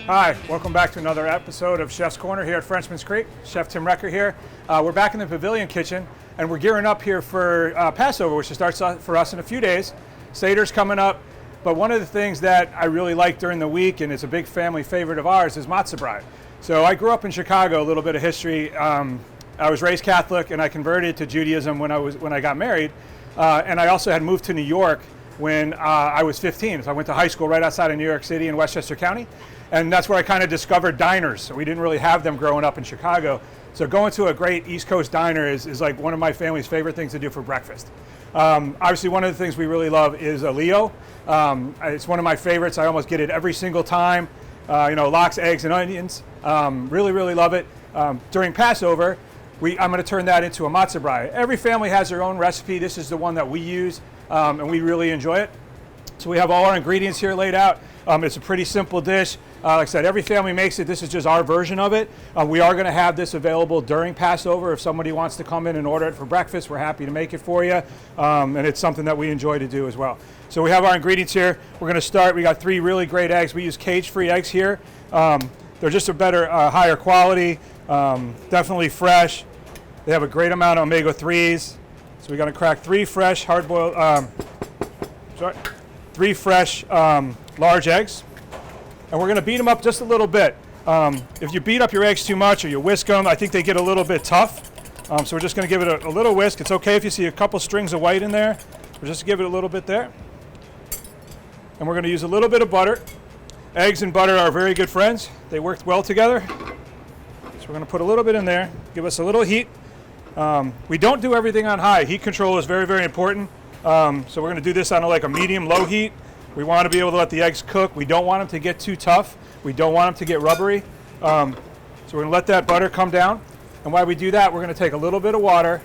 Hi, welcome back to another episode of Chef's Corner here at Frenchman's Creek. Chef Tim Recker here. We're back in the pavilion kitchen and we're gearing up here for Passover, which starts for us in a few days. Seder's coming up, but one of the things that I really like during the week, and it's a big family favorite of ours, is Matzo Brei. So I grew up in Chicago, a little bit of history. I was raised Catholic and I converted to Judaism when I got married. And I also had moved to New York when I was 15. So I went to high school right outside of New York City in Westchester County. And that's where I kind of discovered diners. So we didn't really have them growing up in Chicago. So going to a great East Coast diner is like one of my family's favorite things to do for breakfast. Obviously, one of the things we really love is a Leo. It's one of my favorites. I almost get it every single time. Lox, eggs, and onions. Really, really love it. During Passover, I'm going to turn that into a Matzo Brei. Every family has their own recipe. This is the one that we use, and we really enjoy it. So we have all our ingredients here laid out. It's a pretty simple dish. Like I said, every family makes it. This is just our version of it. We are going to have this available during Passover. If somebody wants to come in and order it for breakfast, we're happy to make it for you. And it's something that we enjoy to do as well. So we have our ingredients here. We're going to start. We got 3 really great eggs. We use cage-free eggs here. They're just a better, higher quality, definitely fresh. They have a great amount of omega-3s. So we're going to crack 3 fresh hard-boiled, 3 fresh large eggs. And we're going to beat them up just a little bit. If you beat up your eggs too much or you whisk them, I think they get a little bit tough. So we're just going to give it a little whisk. It's okay if you see a couple strings of white in there. We'll just give it a little bit there. And we're going to use a little bit of butter. Eggs and butter are very good friends. They work well together. So we're going to put a little bit in there, give us a little heat. We don't do everything on high. Heat control is very, very important. So we're going to do this on like a medium-low heat. We want to be able to let the eggs cook. We don't want them to get too tough. We don't want them to get rubbery. So we're going to let that butter come down. And while we do that, we're going to take a little bit of water,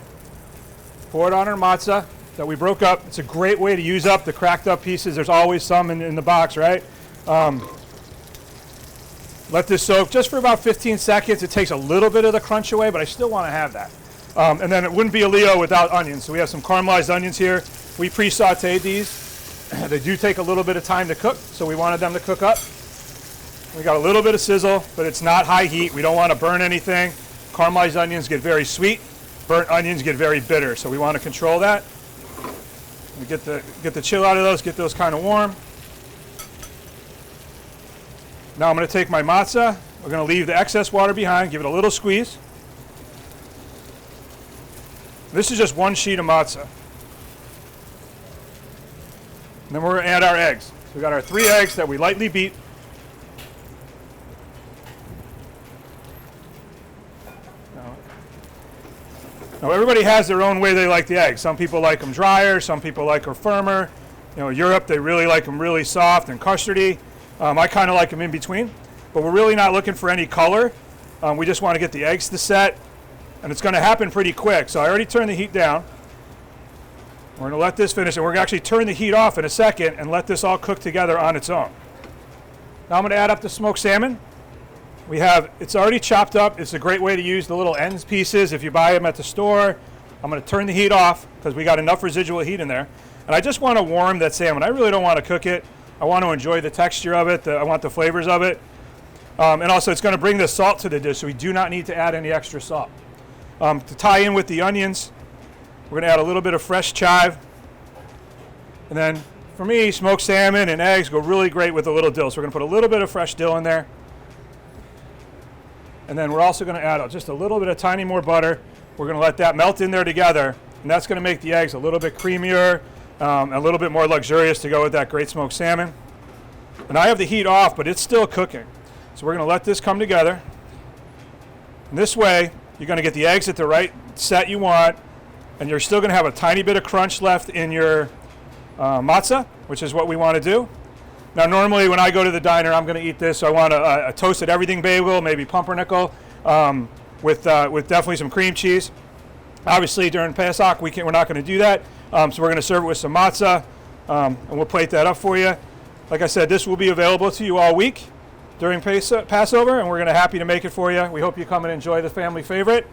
pour it on our matzah that we broke up. It's a great way to use up the cracked up pieces. There's always some in the box, right? Let this soak just for about 15 seconds. It takes a little bit of the crunch away, but I still want to have that. And then it wouldn't be a Leo without onions. So we have some caramelized onions here. We pre-sauteed these. They do take a little bit of time to cook, so we wanted them to cook up. We got a little bit of sizzle, but it's not high heat. We don't want to burn anything. Caramelized onions get very sweet. Burnt onions get very bitter, so we want to control that. We get the chill out of those, get those kind of warm. Now I'm going to take my matzah. We're going to leave the excess water behind, give it a little squeeze. This is just 1 sheet of matzah. And then we're going to add our eggs. So we got our 3 eggs that we lightly beat. Now everybody has their own way they like the eggs. Some people like them drier, some people like them firmer. Europe, they really like them really soft and custardy. I kind of like them in between. But we're really not looking for any color. We just want to get the eggs to set. And it's going to happen pretty quick. So I already turned the heat down. We're going to let this finish, and we're going to actually turn the heat off in a second and let this all cook together on its own. Now I'm going to add up the smoked salmon. It's already chopped up. It's a great way to use the little ends pieces if you buy them at the store. I'm going to turn the heat off because we got enough residual heat in there. And I just want to warm that salmon. I really don't want to cook it. I want to enjoy the texture of it. I want the flavors of it. And also it's going to bring the salt to the dish, so we do not need to add any extra salt. To tie in with the onions, we're going to add a little bit of fresh chive. And then, for me, smoked salmon and eggs go really great with a little dill. So we're going to put a little bit of fresh dill in there. And then we're also going to add just a little bit of tiny more butter. We're going to let that melt in there together. And that's going to make the eggs a little bit creamier, a little bit more luxurious to go with that great smoked salmon. And I have the heat off, but it's still cooking. So we're going to let this come together. And this way, you're going to get the eggs at the right set you want. And you're still going to have a tiny bit of crunch left in your matzah, which is what we want to do. Now, normally when I go to the diner, I'm going to eat this. So I want a toasted everything bagel, maybe pumpernickel, with definitely some cream cheese. Obviously, during Pesach, we're not going to do that. So we're going to serve it with some matzah, and we'll plate that up for you. Like I said, this will be available to you all week during Passover, and we're going to happy to make it for you. We hope you come and enjoy the family favorite.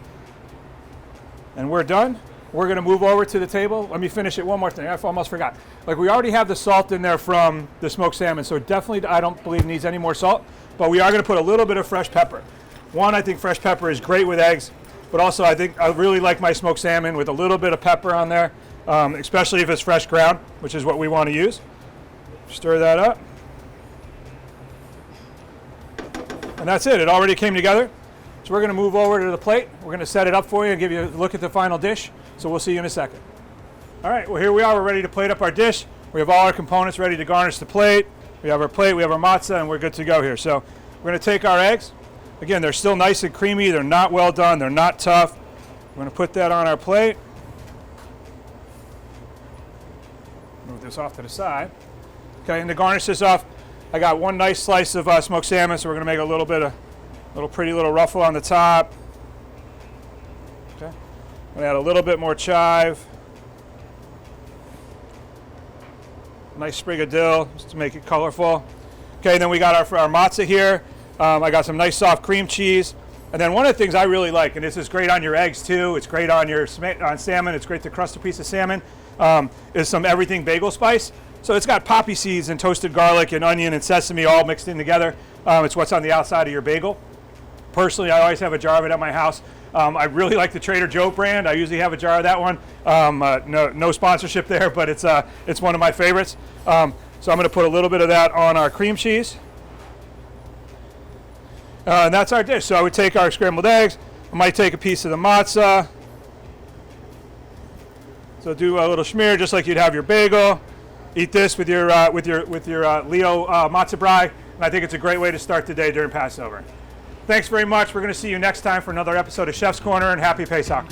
And we're done. We're going to move over to the table. Let me finish it one more thing. I almost forgot. Like, we already have the salt in there from the smoked salmon, so it definitely, I don't believe, needs any more salt. but we are going to put a little bit of fresh pepper. One, I think fresh pepper is great with eggs, but also I think I really like my smoked salmon with a little bit of pepper on there, especially if it's fresh ground, which is what we want to use. Stir that up. And that's it. It already came together. So we're going to move over to the plate. We're going to set it up for you and give you a look at the final dish. So we'll see you in a second. All right, well, here we are. We're ready to plate up our dish. We have all our components ready to garnish the plate. We have our plate, we have our matzah, and we're good to go here. So we're going to take our eggs. Again, they're still nice and creamy. They're not well done. They're not tough. We're going to put that on our plate. Move this off to the side. Okay, and to garnish this off, I got one nice slice of smoked salmon, so we're going to make a little bit of pretty little ruffle on the top. Okay, I'm going to add a little bit more chive. Nice sprig of dill just to make it colorful. Okay, then we got our matzah here. I got some nice soft cream cheese. And then one of the things I really like, and this is great on your eggs too, it's great on your salmon, it's great to crust a piece of salmon, is some everything bagel spice. So it's got poppy seeds and toasted garlic and onion and sesame all mixed in together. It's what's on the outside of your bagel. Personally, I always have a jar of it at my house. I really like the Trader Joe brand. I usually have a jar of that one. No sponsorship there, but it's one of my favorites. So I'm going to put a little bit of that on our cream cheese. And that's our dish. So I would take our scrambled eggs. I might take a piece of the matzah. So do a little schmear just like you'd have your bagel. Eat this with your Leo Matzo Brei. And I think it's a great way to start the day during Passover. Thanks very much. We're going to see you next time for another episode of Chef's Corner, and happy Pesach.